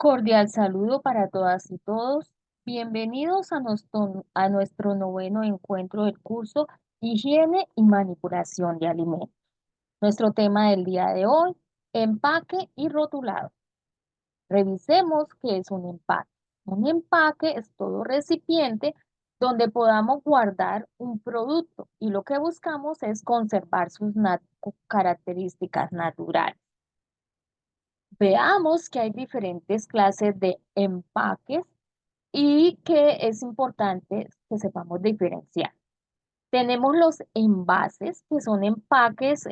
Cordial saludo para todas y todos. Bienvenidos a nuestro noveno encuentro del curso Higiene y Manipulación de Alimentos. Nuestro tema del día de hoy, empaque y rotulado. Revisemos qué es un empaque. Un empaque es todo recipiente donde podamos guardar un producto y lo que buscamos es conservar sus características naturales. Veamos que hay diferentes clases de empaques y que es importante que sepamos diferenciar. Tenemos los envases, que son empaques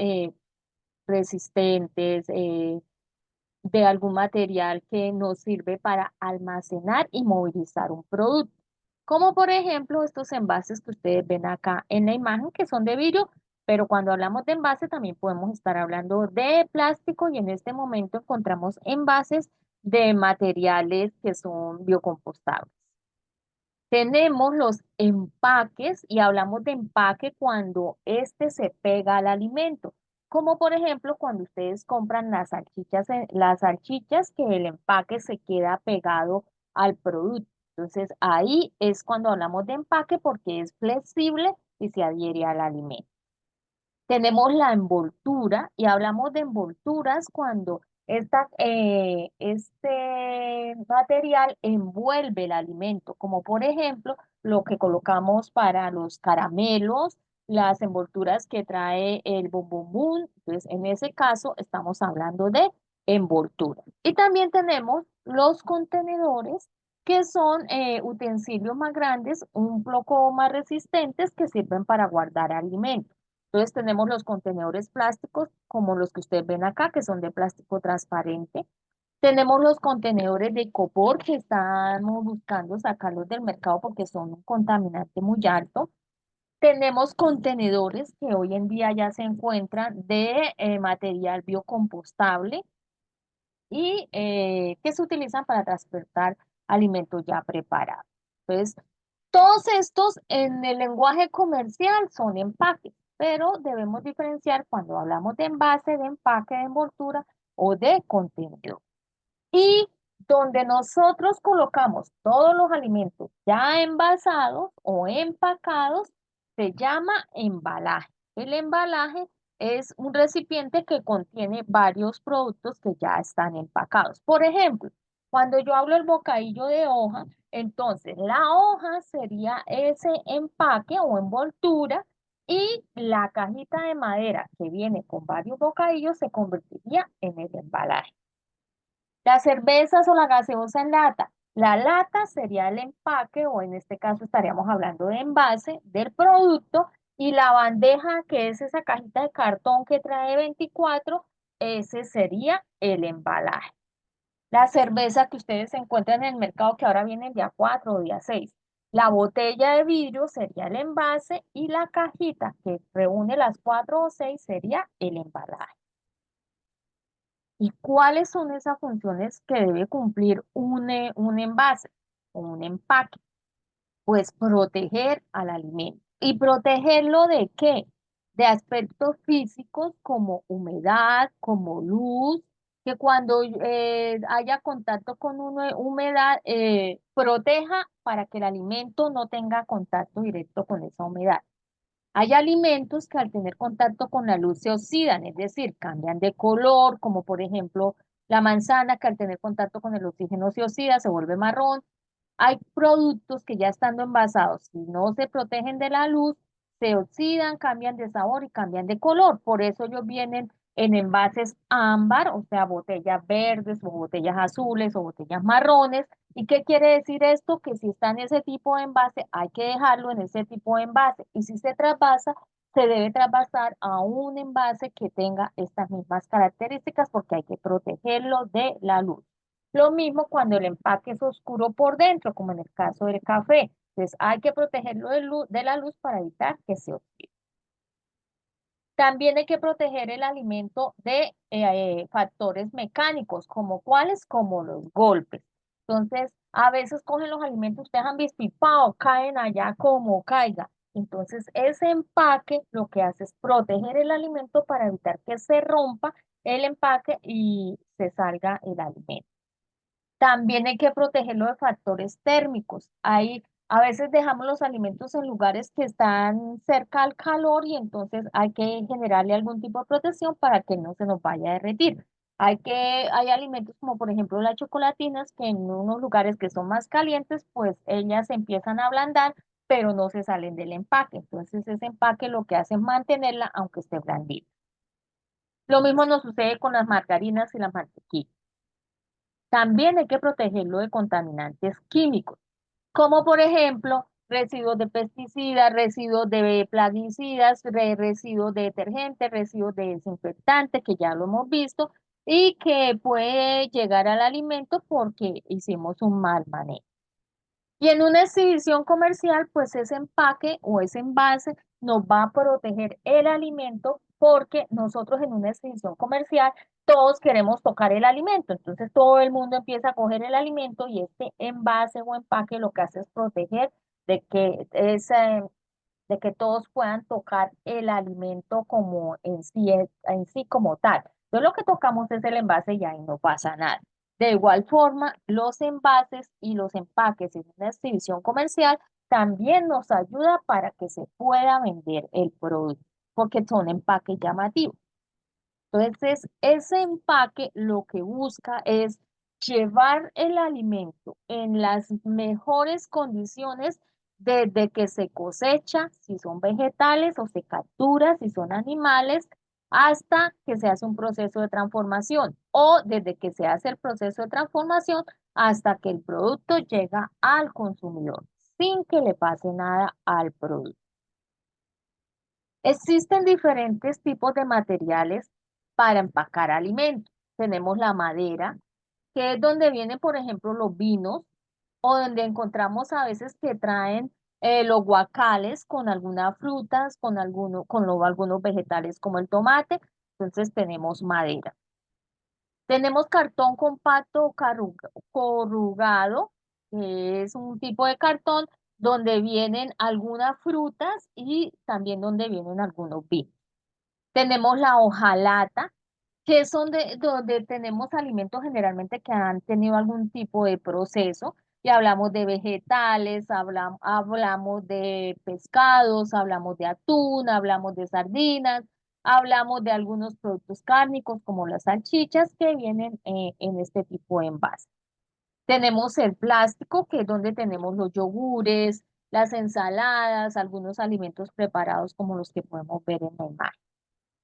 resistentes de algún material que nos sirve para almacenar y movilizar un producto. Como por ejemplo estos envases que ustedes ven acá en la imagen, que son de vidrio, pero cuando hablamos de envase también podemos estar hablando de plástico y en este momento encontramos envases de materiales que son biocompostables. Tenemos los empaques y hablamos de empaque cuando este se pega al alimento, como por ejemplo cuando ustedes compran las salchichas que el empaque se queda pegado al producto. Entonces ahí es cuando hablamos de empaque porque es flexible y se adhiere al alimento. Tenemos la envoltura y hablamos de envolturas cuando este material envuelve el alimento, como por ejemplo lo que colocamos para los caramelos, las envolturas que trae el bombombón. Entonces, en ese caso estamos hablando de envoltura. Y también tenemos los contenedores que son utensilios más grandes, un poco más resistentes que sirven para guardar alimentos. Entonces tenemos los contenedores plásticos como los que ustedes ven acá, que son de plástico transparente. Tenemos los contenedores de copor que estamos buscando sacarlos del mercado porque son un contaminante muy alto. Tenemos contenedores que hoy en día ya se encuentran de material biocompostable y que se utilizan para transportar alimentos ya preparados. Entonces, todos estos en el lenguaje comercial son empaques, pero debemos diferenciar cuando hablamos de envase, de empaque, de envoltura o de contenedor. Y donde nosotros colocamos todos los alimentos ya envasados o empacados, se llama embalaje. El embalaje es un recipiente que contiene varios productos que ya están empacados. Por ejemplo, cuando yo hablo el bocadillo de hoja, entonces la hoja sería ese empaque o envoltura y la cajita de madera que viene con varios bocadillos se convertiría en el embalaje. Las cervezas o la gaseosa en lata. La lata sería el empaque o en este caso estaríamos hablando de envase del producto y la bandeja que es esa cajita de cartón que trae 24, ese sería el embalaje. La cerveza que ustedes encuentran en el mercado que ahora viene día 4 o día 6. La botella de vidrio sería el envase y la cajita que reúne las 4 o 6 sería el embalaje. ¿Y cuáles son esas funciones que debe cumplir un envase o un empaque? Pues proteger al alimento. ¿Y protegerlo de qué? De aspectos físicos como humedad, como luz, que cuando haya contacto con humedad, proteja para que el alimento no tenga contacto directo con esa humedad. Hay alimentos que al tener contacto con la luz se oxidan, es decir, cambian de color, como por ejemplo la manzana que al tener contacto con el oxígeno se oxida, se vuelve marrón. Hay productos que ya estando envasados, si no se protegen de la luz, se oxidan, cambian de sabor y cambian de color. Por eso ellos vienen en envases ámbar, o sea, botellas verdes o botellas azules o botellas marrones. ¿Y qué quiere decir esto? Que si está en ese tipo de envase, hay que dejarlo en ese tipo de envase. Y si se trasvasa, se debe trasvasar a un envase que tenga estas mismas características porque hay que protegerlo de la luz. Lo mismo cuando el empaque es oscuro por dentro, como en el caso del café. Entonces hay que protegerlo de la luz para evitar que se oxide. También hay que proteger el alimento de factores mecánicos, como cuáles, como los golpes. Entonces, a veces cogen los alimentos, ustedes han visto y ¡pau! Caen allá como caiga. Entonces, ese empaque lo que hace es proteger el alimento para evitar que se rompa el empaque y se salga el alimento. También hay que protegerlo de factores térmicos. Hay, a veces dejamos los alimentos en lugares que están cerca al calor y entonces hay que generarle algún tipo de protección para que no se nos vaya a derretir. Hay alimentos como por ejemplo las chocolatinas que en unos lugares que son más calientes, pues ellas se empiezan a ablandar, pero no se salen del empaque. Entonces ese empaque lo que hace es mantenerla aunque esté blandita. Lo mismo nos sucede con las margarinas y las mantequillas. También hay que protegerlo de contaminantes químicos, como por ejemplo residuos de pesticidas, residuos de plaguicidas, residuos de detergentes, residuos de desinfectantes, que ya lo hemos visto, y que puede llegar al alimento porque hicimos un mal manejo. Y en una exhibición comercial, pues ese empaque o ese envase nos va a proteger el alimento porque nosotros en una exhibición comercial todos queremos tocar el alimento. Entonces todo el mundo empieza a coger el alimento y este envase o empaque lo que hace es proteger de que de que todos puedan tocar el alimento como en sí como tal. Entonces lo que tocamos es el envase y ahí no pasa nada. De igual forma, los envases y los empaques en una exhibición comercial también nos ayuda para que se pueda vender el producto, porque son empaques llamativos. Entonces, ese empaque lo que busca es llevar el alimento en las mejores condiciones desde que se cosecha, si son vegetales, o se captura, si son animales, hasta que se hace un proceso de transformación, o desde que se hace el proceso de transformación hasta que el producto llega al consumidor, sin que le pase nada al producto. Existen diferentes tipos de materiales para empacar alimentos. Tenemos la madera, que es donde vienen, por ejemplo, los vinos, o donde encontramos a veces que traen los guacales con algunas frutas, algunos vegetales como el tomate. Entonces tenemos madera. Tenemos cartón compacto o corrugado, que es un tipo de cartón donde vienen algunas frutas y también donde vienen algunos vinos. Tenemos la hojalata, que son donde tenemos alimentos generalmente que han tenido algún tipo de proceso, y hablamos de vegetales, hablamos de pescados, hablamos de atún, hablamos de sardinas, hablamos de algunos productos cárnicos como las salchichas que vienen en este tipo de envase. Tenemos el plástico, que es donde tenemos los yogures, las ensaladas, algunos alimentos preparados como los que podemos ver en la imagen.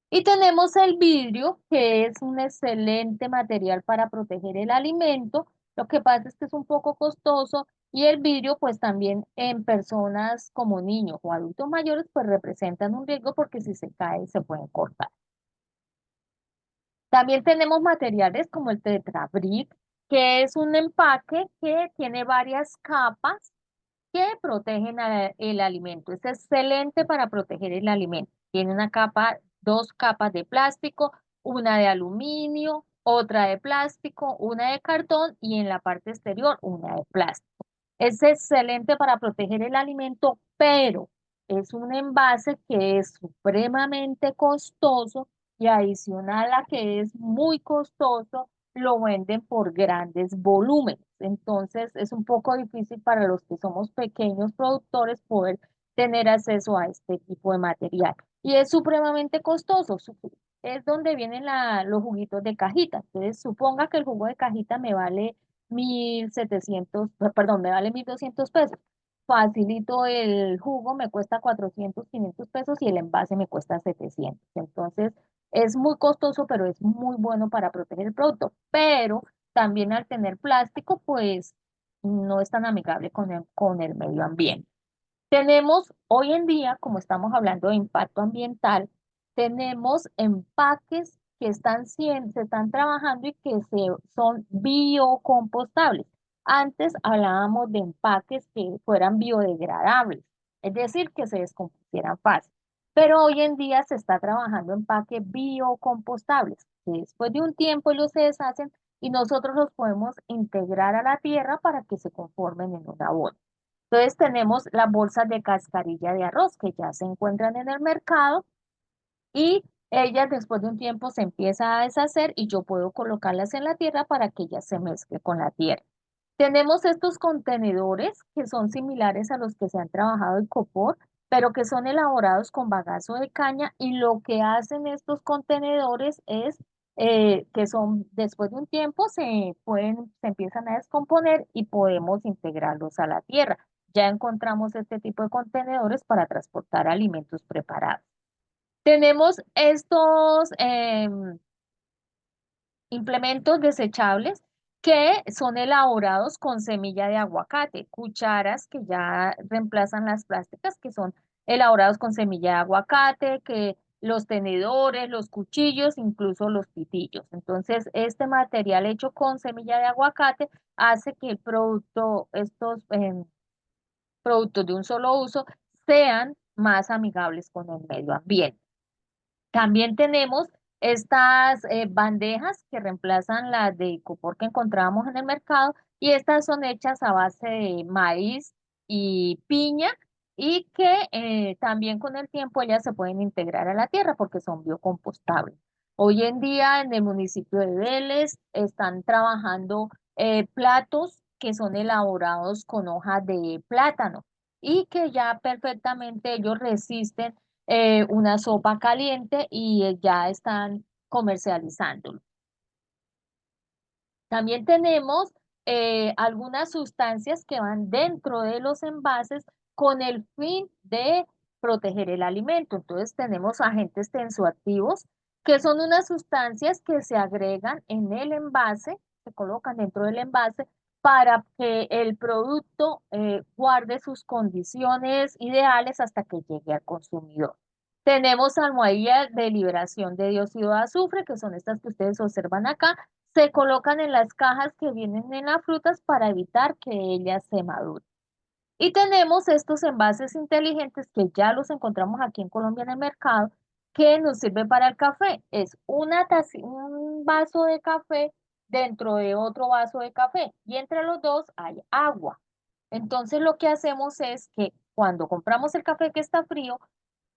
Y tenemos el vidrio, que es un excelente material para proteger el alimento. Lo que pasa es que es un poco costoso y el vidrio, pues también en personas como niños o adultos mayores, pues representan un riesgo porque si se cae se pueden cortar. También tenemos materiales como el Tetra Brick, que es un empaque que tiene varias capas que protegen el alimento. Es excelente para proteger el alimento. Tiene una capa, dos capas de plástico, una de aluminio, otra de plástico, una de cartón y en la parte exterior una de plástico. Es excelente para proteger el alimento, pero es un envase que es supremamente costoso y adicional a que es muy costoso, lo venden por grandes volúmenes. Entonces es un poco difícil para los que somos pequeños productores poder tener acceso a este tipo de material. Y es supremamente costoso. Es donde vienen los juguitos de cajita. Entonces suponga que el jugo de cajita me vale 1.700, perdón, me vale 1.200 pesos. Facilito el jugo, me cuesta 400, 500 pesos y el envase me cuesta 700. Entonces, es muy costoso, pero es muy bueno para proteger el producto. Pero también al tener plástico, pues no es tan amigable con el medio ambiente. Tenemos hoy en día, como estamos hablando de impacto ambiental, tenemos empaques que se están trabajando y que son biocompostables. Antes hablábamos de empaques que fueran biodegradables, es decir, que se descompusieran fácil. Pero hoy en día se está trabajando empaques biocompostables, que después de un tiempo ellos se deshacen y nosotros los podemos integrar a la tierra para que se conformen en una bolsa. Entonces tenemos las bolsas de cascarilla de arroz que ya se encuentran en el mercado y Ellas después de un tiempo se empieza a deshacer y yo puedo colocarlas en la tierra para que ellas se mezclen con la tierra. Tenemos estos contenedores que son similares a los que se han trabajado en copor, pero que son elaborados con bagazo de caña y lo que hacen estos contenedores es que son, después de un tiempo se empiezan a descomponer y podemos integrarlos a la tierra. Ya encontramos este tipo de contenedores para transportar alimentos preparados. Tenemos estos implementos desechables que son elaborados con semilla de aguacate, cucharas que ya reemplazan las plásticas, que son elaborados con semilla de aguacate, que los tenedores, los cuchillos, incluso los pitillos. Entonces, este material hecho con semilla de aguacate hace que el producto, estos productos de un solo uso, sean más amigables con el medio ambiente. También tenemos estas bandejas que reemplazan las de icopor que encontrábamos en el mercado y estas son hechas a base de maíz y piña y que también con el tiempo ellas se pueden integrar a la tierra porque son biocompostables. Hoy en día en el municipio de Vélez están trabajando platos que son elaborados con hojas de plátano y que ya perfectamente ellos resisten una sopa caliente y ya están comercializándolo. También tenemos algunas sustancias que van dentro de los envases con el fin de proteger el alimento. Entonces tenemos agentes tensoactivos, que son unas sustancias que se agregan en el envase, se colocan dentro del envase para que el producto guarde sus condiciones ideales hasta que llegue al consumidor. Tenemos almohadillas de liberación de dióxido de azufre, que son estas que ustedes observan acá, se colocan en las cajas que vienen en las frutas para evitar que ellas se maduren. Y tenemos estos envases inteligentes que ya los encontramos aquí en Colombia en el mercado, que nos sirve para el café. Es un vaso de café dentro de otro vaso de café y entre los dos hay agua. Entonces lo que hacemos es que cuando compramos el café que está frío,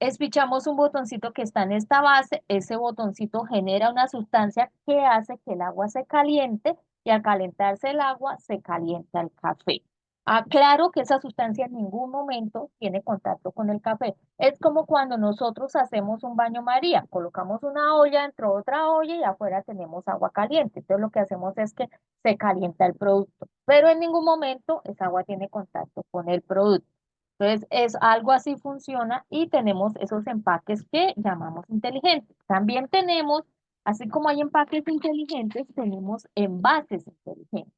espichamos un botoncito que está en esta base, ese botoncito genera una sustancia que hace que el agua se caliente y al calentarse el agua se calienta el café. Aclaro que esa sustancia en ningún momento tiene contacto con el café. Es como cuando nosotros hacemos un baño María, colocamos una olla dentro de otra olla y afuera tenemos agua caliente. Entonces lo que hacemos es que se calienta el producto, pero en ningún momento esa agua tiene contacto con el producto. Entonces, es algo así funciona y tenemos esos empaques que llamamos inteligentes. También tenemos, así como hay empaques inteligentes, tenemos envases inteligentes.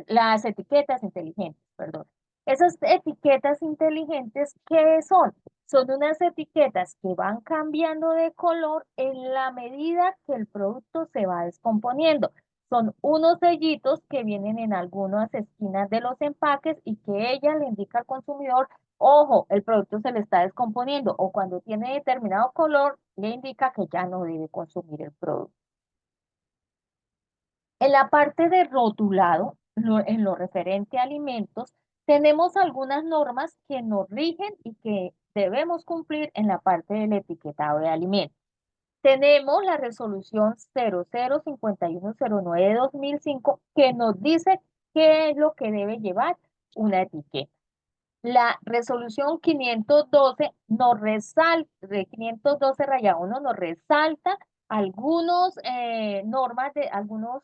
Las etiquetas inteligentes, perdón. Esas etiquetas inteligentes, ¿qué son? Son unas etiquetas que van cambiando de color en la medida que el producto se va descomponiendo. Son unos sellitos que vienen en algunas esquinas de los empaques y que ella le indica al consumidor, ojo, el producto se le está descomponiendo o cuando tiene determinado color, le indica que ya no debe consumir el producto. En la parte de rotulado, en lo referente a alimentos, tenemos algunas normas que nos rigen y que debemos cumplir en la parte del etiquetado de alimentos. Tenemos la resolución 005109 de 2005 que nos dice qué es lo que debe llevar una etiqueta. La resolución 512 nos resalta, de 512 raya 1 nos resalta algunos normas de algunos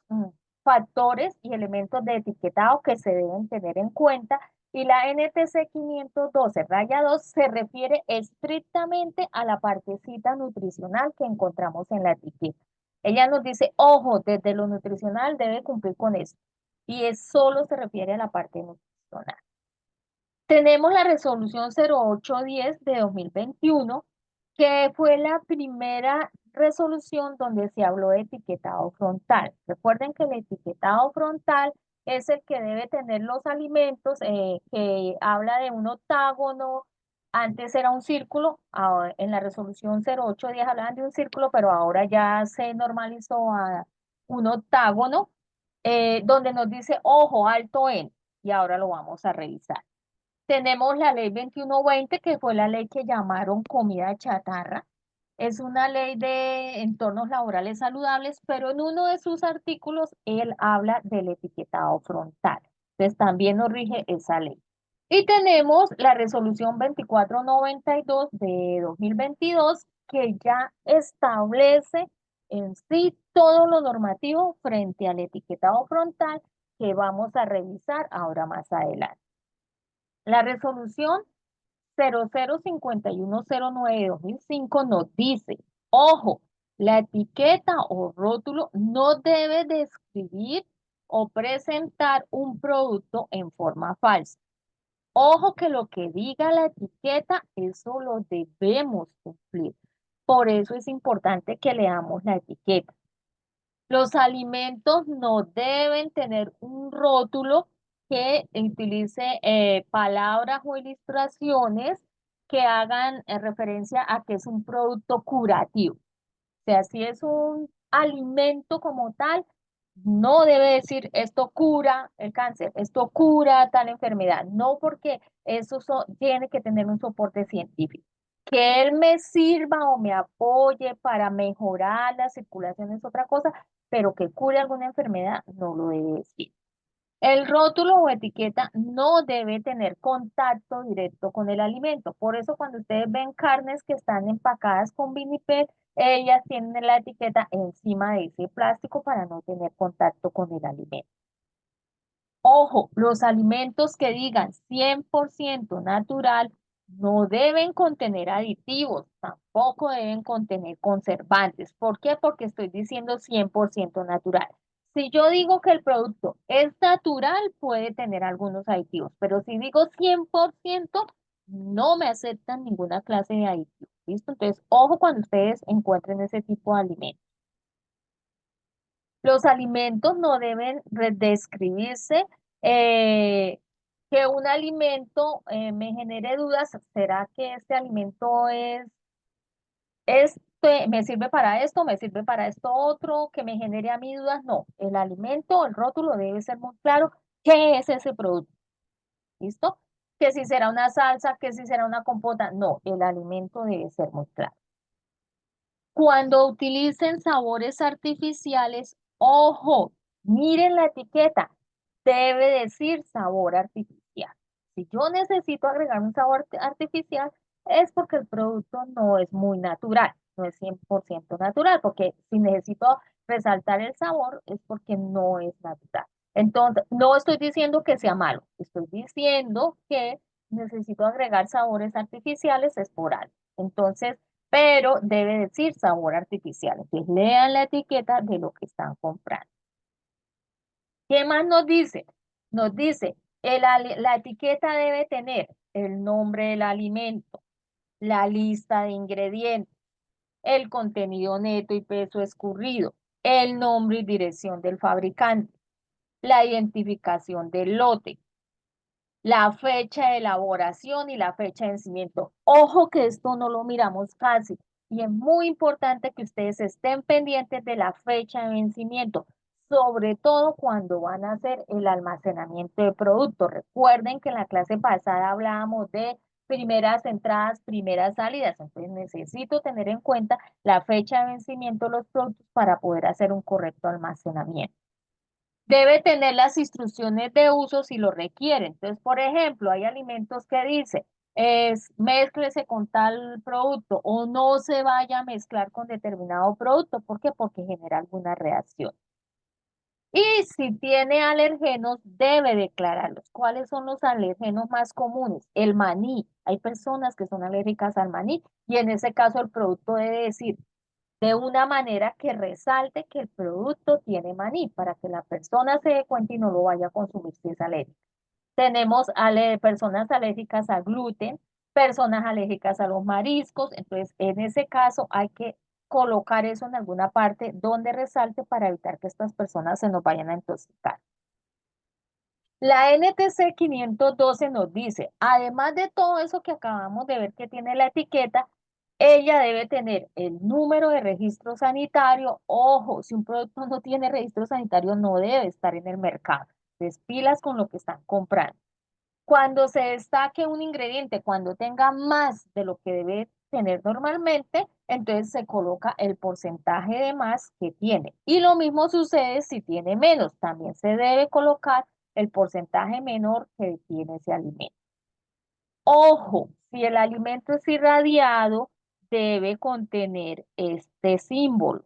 factores y elementos de etiquetado que se deben tener en cuenta. Y la NTC 512 raya 2 se refiere estrictamente a la partecita nutricional que encontramos en la etiqueta. Ella nos dice, ojo, desde lo nutricional debe cumplir con esto. Y es solo se refiere a la parte nutricional. Tenemos la resolución 0810 de 2021, que fue la primera resolución donde se habló de etiquetado frontal. Recuerden que el etiquetado frontal es el que debe tener los alimentos, que habla de un octágono. Antes era un círculo, en la resolución 0810 hablaban de un círculo, pero ahora ya se normalizó a un octágono, donde nos dice, ojo, alto en, y ahora lo vamos a revisar. Tenemos la ley 2120, que fue la ley que llamaron comida chatarra. Es una ley de entornos laborales saludables, pero en uno de sus artículos él habla del etiquetado frontal. Entonces también nos rige esa ley. Y tenemos la resolución 2492 de 2022 que ya establece en sí todo lo normativo frente al etiquetado frontal que vamos a revisar ahora más adelante. La resolución 005109 de 2005 nos dice, ojo, la etiqueta o rótulo no debe describir o presentar un producto en forma falsa. Ojo que lo que diga la etiqueta, eso lo debemos cumplir. Por eso es importante que leamos la etiqueta. Los alimentos no deben tener un rótulo que utilice palabras o ilustraciones que hagan referencia a que es un producto curativo. O sea, si es un alimento como tal, no debe decir esto cura el cáncer, esto cura tal enfermedad. No, porque eso tiene que tener un soporte científico. Que él me sirva o me apoye para mejorar la circulación es otra cosa, pero que cure alguna enfermedad no lo debe decir. El rótulo o etiqueta no debe tener contacto directo con el alimento. Por eso cuando ustedes ven carnes que están empacadas con vinipel, ellas tienen la etiqueta encima de ese plástico para no tener contacto con el alimento. Ojo, los alimentos que digan 100% natural no deben contener aditivos, tampoco deben contener conservantes. ¿Por qué? Porque estoy diciendo 100% natural. Si yo digo que el producto es natural, puede tener algunos aditivos, pero si digo 100%, no me aceptan ninguna clase de aditivo. ¿Listo? Entonces, ojo cuando ustedes encuentren ese tipo de alimentos. Los alimentos no deben describirse que un alimento me genere dudas. ¿Será que este alimento me sirve para esto, me sirve para esto otro, que me genere a mí dudas? No, el alimento, el rótulo debe ser muy claro qué es ese producto. ¿Listo? Que si será una salsa, que si será una compota. No, el alimento debe ser muy claro. Cuando utilicen sabores artificiales, ojo, miren la etiqueta, debe decir sabor artificial. Si yo necesito agregar un sabor artificial, es porque el producto no es muy natural, no es 100% natural, porque si necesito resaltar el sabor es porque no es natural. Entonces, no estoy diciendo que sea malo, estoy diciendo que necesito agregar sabores artificiales, es por algo. Entonces, pero debe decir sabor artificial. Entonces, lean la etiqueta de lo que están comprando. ¿Qué más nos dice? Nos dice, la etiqueta debe tener el nombre del alimento, la lista de ingredientes, el contenido neto y peso escurrido, el nombre y dirección del fabricante, la identificación del lote, la fecha de elaboración y la fecha de vencimiento. Ojo que esto no lo miramos fácil y es muy importante que ustedes estén pendientes de la fecha de vencimiento, sobre todo cuando van a hacer el almacenamiento de productos. Recuerden que en la clase pasada hablábamos de primeras entradas, primeras salidas, entonces necesito tener en cuenta la fecha de vencimiento de los productos para poder hacer un correcto almacenamiento. Debe tener las instrucciones de uso si lo requiere. Entonces, por ejemplo, hay alimentos que dice, mézclese con tal producto o no se vaya a mezclar con determinado producto. ¿Por qué? Porque genera alguna reacción. Y si tiene alergenos, debe declararlos. ¿Cuáles son los alergenos más comunes? El maní. Hay personas que son alérgicas al maní y en ese caso el producto debe decir de una manera que resalte que el producto tiene maní para que la persona se dé cuenta y no lo vaya a consumir si es alérgica. Tenemos personas alérgicas al gluten, personas alérgicas a los mariscos, entonces en ese caso hay que colocar eso en alguna parte donde resalte para evitar que estas personas se nos vayan a intoxicar. La NTC 512 nos dice, además de todo eso que acabamos de ver que tiene la etiqueta, ella debe tener el número de registro sanitario. Ojo, si un producto no tiene registro sanitario, no debe estar en el mercado. Despilas con lo que están comprando. Cuando se destaque un ingrediente, cuando tenga más de lo que debe tener normalmente, entonces se coloca el porcentaje de más que tiene. Y lo mismo sucede si tiene menos, también se debe colocar el porcentaje menor que tiene ese alimento. Ojo, si el alimento es irradiado, debe contener este símbolo.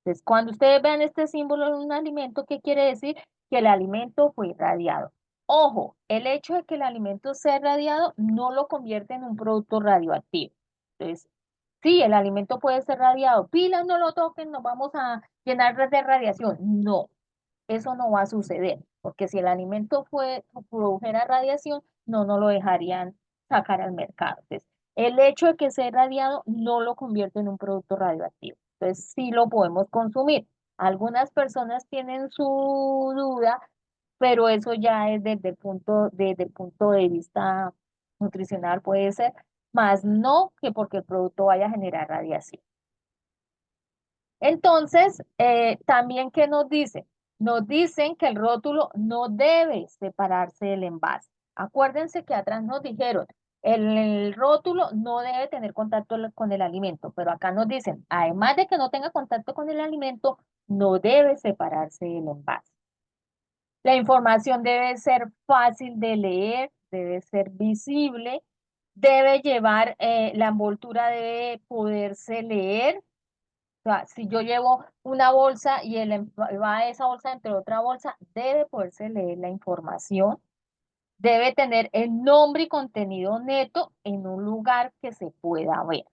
Entonces, cuando ustedes vean este símbolo en un alimento, ¿qué quiere decir? Que el alimento fue irradiado. Ojo, el hecho de que el alimento sea irradiado no lo convierte en un producto radioactivo. Entonces, sí, el alimento puede ser radiado. Pilas, no lo toquen, nos vamos a llenar de radiación. No, eso no va a suceder, porque si el alimento produjera radiación, no lo dejarían sacar al mercado. Entonces, el hecho de que sea radiado no lo convierte en un producto radioactivo. Entonces, sí lo podemos consumir. Algunas personas tienen su duda, pero eso ya es desde el punto de vista nutricional puede ser, más no que porque el producto vaya a generar radiación. Entonces, también, ¿qué nos dicen? Nos dicen que el rótulo no debe separarse del envase. Acuérdense que atrás nos dijeron, el rótulo no debe tener contacto con el alimento, pero acá nos dicen, además de que no tenga contacto con el alimento, no debe separarse del envase. La información debe ser fácil de leer, debe ser visible, debe llevar, la envoltura debe poderse leer. O sea, si yo llevo una bolsa y va esa bolsa entre otra bolsa, debe poderse leer la información, debe tener el nombre y contenido neto en un lugar que se pueda ver.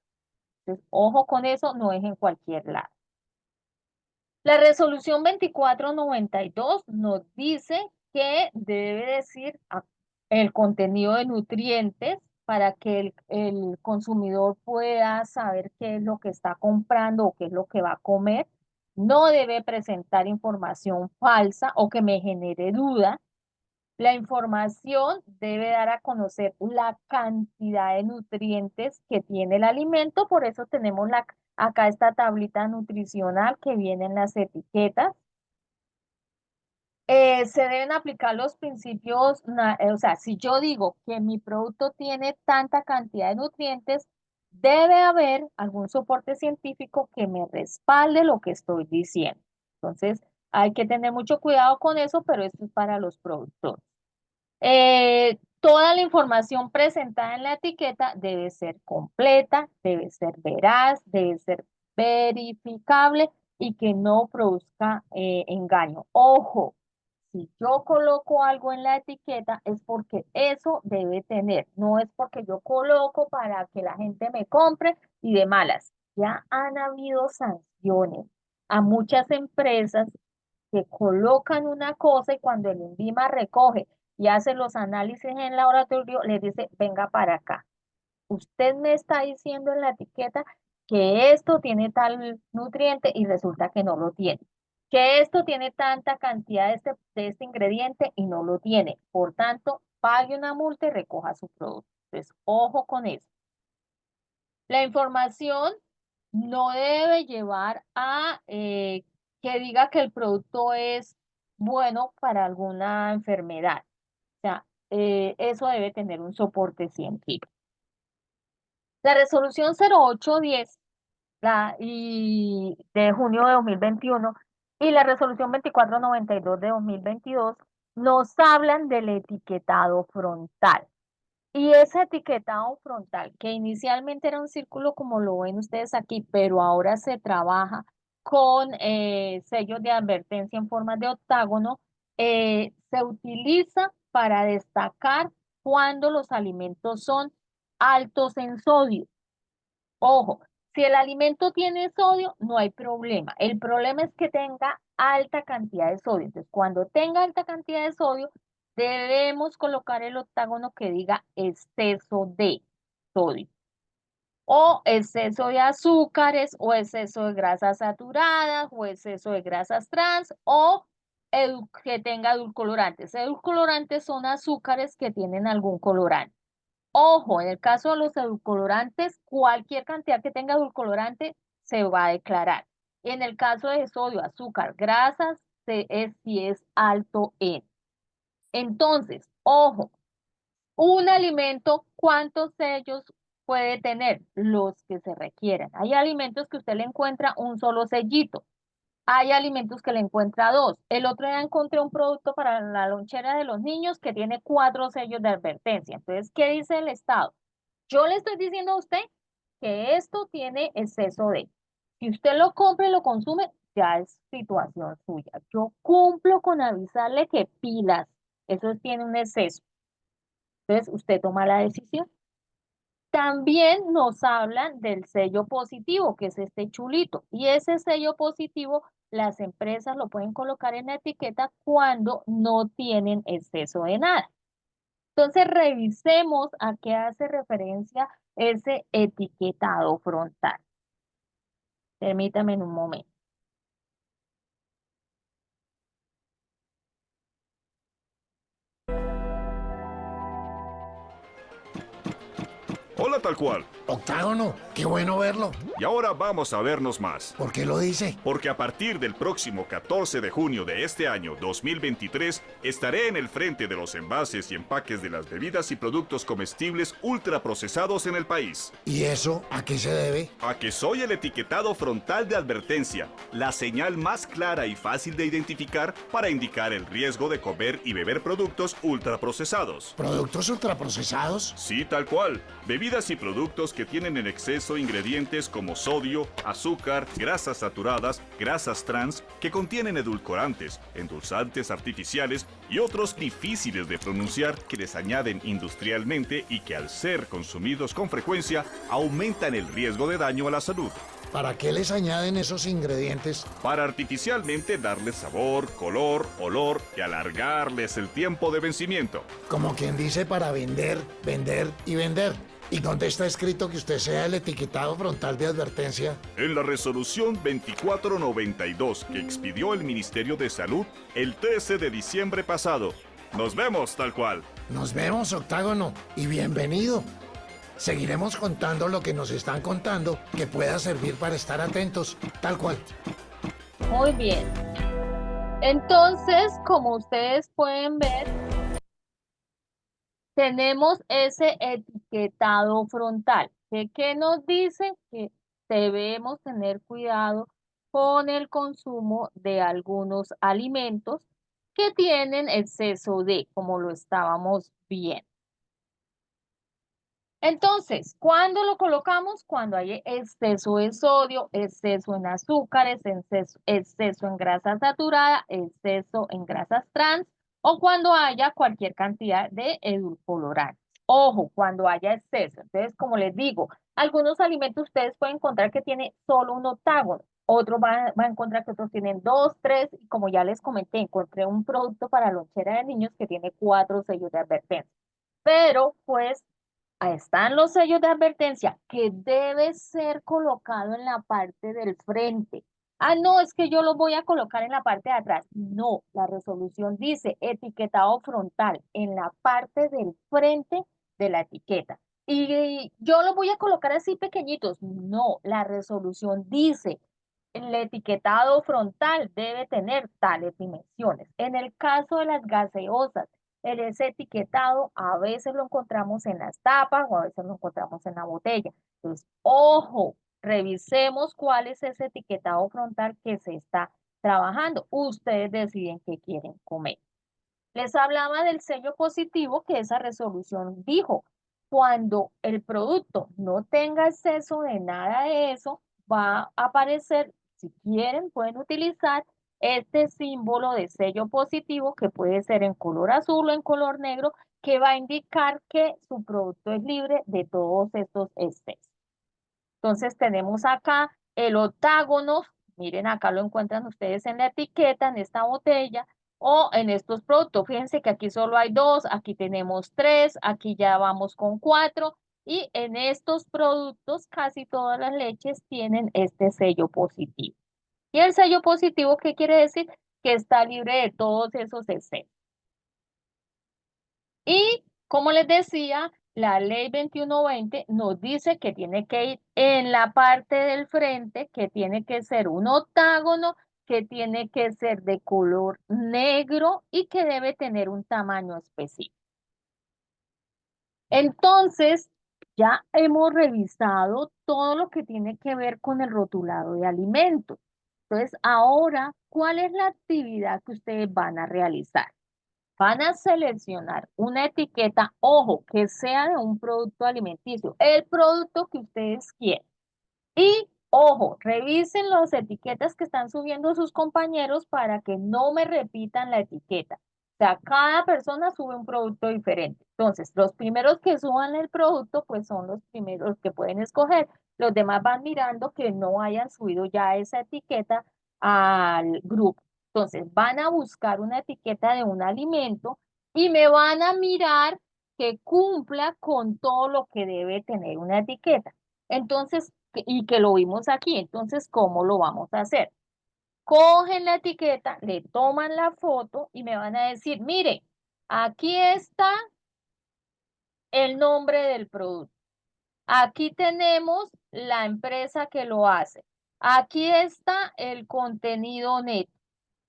Entonces, ojo con eso, no es en cualquier lado. La resolución 2492 nos dice que debe decir el contenido de nutrientes para que el consumidor pueda saber qué es lo que está comprando o qué es lo que va a comer. No debe presentar información falsa o que me genere duda. La información debe dar a conocer la cantidad de nutrientes que tiene el alimento, por eso tenemos acá esta tablita nutricional que viene en las etiquetas. Se deben aplicar los principios, o sea, si yo digo que mi producto tiene tanta cantidad de nutrientes, debe haber algún soporte científico que me respalde lo que estoy diciendo. Entonces, hay que tener mucho cuidado con eso, pero esto es para los productores. Toda la información presentada en la etiqueta debe ser completa, debe ser veraz, debe ser verificable y que no produzca engaño. Ojo, si yo coloco algo en la etiqueta es porque eso debe tener, no es porque yo coloco para que la gente me compre y de malas. Ya han habido sanciones a muchas empresas que colocan una cosa y cuando el INVIMA recoge y hace los análisis en el laboratorio, les dice, venga para acá. Usted me está diciendo en la etiqueta que esto tiene tal nutriente y resulta que no lo tiene. Que esto tiene tanta cantidad de este ingrediente y no lo tiene. Por tanto, pague una multa y recoja su producto. Entonces, ojo con eso. La información no debe llevar a que diga que el producto es bueno para alguna enfermedad. O sea, eso debe tener un soporte científico. La resolución 0810 de junio de 2021 y la resolución 2492 de 2022 nos hablan del etiquetado frontal. Y ese etiquetado frontal, que inicialmente era un círculo como lo ven ustedes aquí, pero ahora se trabaja con sellos de advertencia en forma de octágono, se utiliza para destacar cuando los alimentos son altos en sodio. Ojo, si el alimento tiene sodio, no hay problema. El problema es que tenga alta cantidad de sodio. Entonces, cuando tenga alta cantidad de sodio, debemos colocar el octágono que diga exceso de sodio o exceso de azúcares o exceso de grasas saturadas o exceso de grasas trans o que tenga edulcorantes. Edulcorantes son azúcares que tienen algún colorante. Ojo, en el caso de los edulcorantes, cualquier cantidad que tenga edulcorante se va a declarar. En el caso de sodio, azúcar, grasas, si es alto en. Entonces, ojo, un alimento, ¿cuántos sellos puede tener los que se requieran. Hay alimentos que usted le encuentra un solo sellito. Hay alimentos que le encuentra dos. El otro día encontré un producto para la lonchera de los niños que tiene 4 sellos de advertencia. Entonces, ¿qué dice el Estado? Yo le estoy diciendo a usted que esto tiene exceso de. Si usted lo compra y lo consume, ya es situación suya. Yo cumplo con avisarle que pilas, eso tiene un exceso. Entonces, usted toma la decisión. También nos hablan del sello positivo, que es este chulito. Y ese sello positivo, las empresas lo pueden colocar en la etiqueta cuando no tienen exceso de nada. Entonces, revisemos a qué hace referencia ese etiquetado frontal. Permítame en un momento. Hola tal cual. Octágono, qué bueno verlo. Y ahora vamos a vernos más. ¿Por qué lo dice? Porque a partir del próximo 14 de junio de este año 2023 estaré en el frente de los envases y empaques de las bebidas y productos comestibles ultraprocesados en el país. ¿Y eso a qué se debe? A que soy el etiquetado frontal de advertencia, la señal más clara y fácil de identificar para indicar el riesgo de comer y beber productos ultraprocesados. ¿Productos ultraprocesados? Sí, tal cual. Bebidas y productos que tienen en exceso ingredientes como sodio, azúcar, grasas saturadas, grasas trans, que contienen edulcorantes, endulzantes artificiales y otros difíciles de pronunciar que les añaden industrialmente y que al ser consumidos con frecuencia aumentan el riesgo de daño a la salud. ¿Para qué les añaden esos ingredientes? Para artificialmente darles sabor, color, olor y alargarles el tiempo de vencimiento. Como quien dice para vender, vender y vender. ¿Y dónde está escrito que usted sea el etiquetado frontal de advertencia? En la resolución 2492 que expidió el Ministerio de Salud el 13 de diciembre pasado. Nos vemos tal cual. Nos vemos, Octágono, y bienvenido. Seguiremos contando lo que nos están contando que pueda servir para estar atentos, tal cual. Muy bien. Entonces, como ustedes pueden ver, tenemos ese etiquetado frontal. ¿Qué nos dice? Que debemos tener cuidado con el consumo de algunos alimentos que tienen exceso de, como lo estábamos viendo. Entonces, ¿cuándo lo colocamos? Cuando hay exceso de sodio, exceso en azúcares, exceso en grasa saturada, exceso en grasas trans o cuando haya cualquier cantidad de edulcorantes. Ojo, cuando haya exceso. Entonces, como les digo, algunos alimentos ustedes pueden encontrar que tiene solo un octágono, otros van a encontrar que otros tienen dos, tres, y como ya les comenté, encontré un producto para lonchera de niños que tiene 4 sellos de advertencia. Pero, pues, ahí están los sellos de advertencia que debe ser colocado en la parte del frente. Ah, no, es que yo lo voy a colocar en la parte de atrás. No, la resolución dice etiquetado frontal en la parte del frente de la etiqueta. Y yo lo voy a colocar así pequeñitos. No, la resolución dice el etiquetado frontal debe tener tales dimensiones. En el caso de las gaseosas, ese etiquetado a veces lo encontramos en las tapas o a veces lo encontramos en la botella. Entonces, ojo, revisemos cuál es ese etiquetado frontal que se está trabajando. Ustedes deciden qué quieren comer. Les hablaba del sello positivo que esa resolución dijo, cuando el producto no tenga exceso de nada de eso, va a aparecer, si quieren, pueden utilizar este símbolo de sello positivo que puede ser en color azul o en color negro, que va a indicar que su producto es libre de todos estos excesos. Entonces tenemos acá el octágono, miren acá lo encuentran ustedes en la etiqueta, en esta botella, o en estos productos. Fíjense que aquí solo hay dos, aquí tenemos tres, aquí ya vamos con cuatro, y en estos productos casi todas las leches tienen este sello positivo. Y el sello positivo, ¿qué quiere decir? Que está libre de todos esos excesos. Y como les decía, la ley 2120 nos dice que tiene que ir en la parte del frente, que tiene que ser un octágono, que tiene que ser de color negro y que debe tener un tamaño específico. Entonces, Ya hemos revisado todo lo que tiene que ver con el rotulado de alimentos. Entonces, ahora, ¿cuál es la actividad que ustedes van a realizar? Van a seleccionar una etiqueta, ojo, que sea de un producto alimenticio, el producto que ustedes quieren. Y, ojo, revisen las etiquetas que están subiendo sus compañeros para que no me repitan la etiqueta. O sea, cada persona sube un producto diferente. Entonces, los primeros que suban el producto, pues son los primeros que pueden escoger. Los demás van mirando que no hayan subido ya esa etiqueta al grupo. Entonces, van a buscar una etiqueta de un alimento y me van a mirar que cumpla con todo lo que debe tener una etiqueta. Entonces, y que lo vimos aquí, entonces, ¿cómo lo vamos a hacer? Cogen la etiqueta, le toman la foto y me van a decir, mire, aquí está el nombre del producto. Aquí tenemos la empresa que lo hace. Aquí está el contenido neto.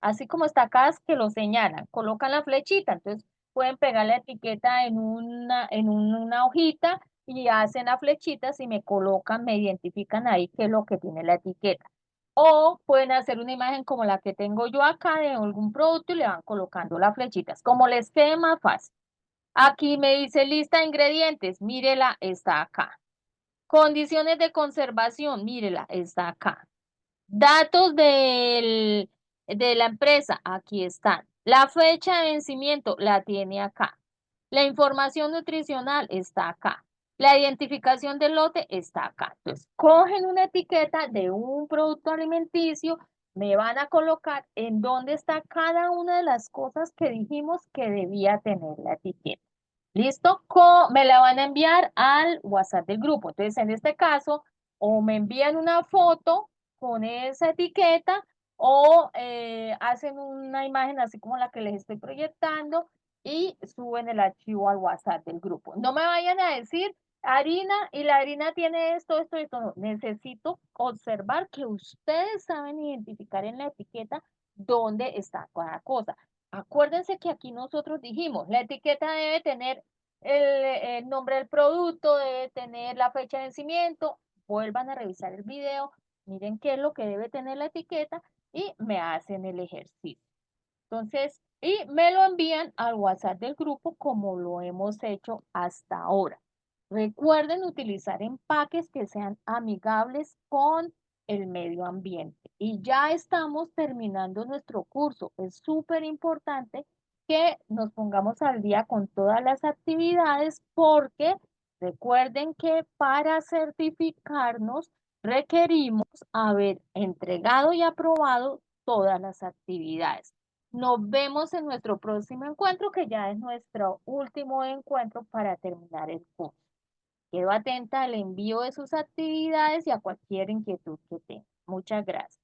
Así como está acá, es que lo señalan. Colocan la flechita. Entonces pueden pegar la etiqueta en una hojita y hacen las flechitas y me colocan, me identifican ahí qué es lo que tiene la etiqueta. O pueden hacer una imagen como la que tengo yo acá de algún producto y le van colocando las flechitas, como les quede más fácil. Aquí me dice lista de ingredientes, mírela, está acá. Condiciones de conservación, mírela, está acá. Datos de la empresa, aquí están. La fecha de vencimiento la tiene acá. La información nutricional está acá. La identificación del lote está acá. Entonces, cogen una etiqueta de un producto alimenticio, me van a colocar en dónde está cada una de las cosas que dijimos que debía tener la etiqueta. ¿Listo? Me la van a enviar al WhatsApp del grupo. Entonces, en este caso, o me envían una foto con esa etiqueta o hacen una imagen así como la que les estoy proyectando y suben el archivo al WhatsApp del grupo. No me vayan a decir harina y la harina tiene esto, esto, esto. No. Necesito observar que ustedes saben identificar en la etiqueta dónde está cada cosa. Acuérdense que aquí nosotros dijimos, la etiqueta debe tener el nombre del producto, debe tener la fecha de vencimiento. Vuelvan a revisar el video, miren qué es lo que debe tener la etiqueta y me hacen el ejercicio. Entonces, y me lo envían al WhatsApp del grupo como lo hemos hecho hasta ahora. Recuerden utilizar empaques que sean amigables con el medio ambiente. Y ya estamos terminando nuestro curso. Es súper importante que nos pongamos al día con todas las actividades porque recuerden que para certificarnos requerimos haber entregado y aprobado todas las actividades. Nos vemos en nuestro próximo encuentro, que ya es nuestro último encuentro para terminar el curso. Quedo atenta al envío de sus actividades y a cualquier inquietud que tenga. Muchas gracias.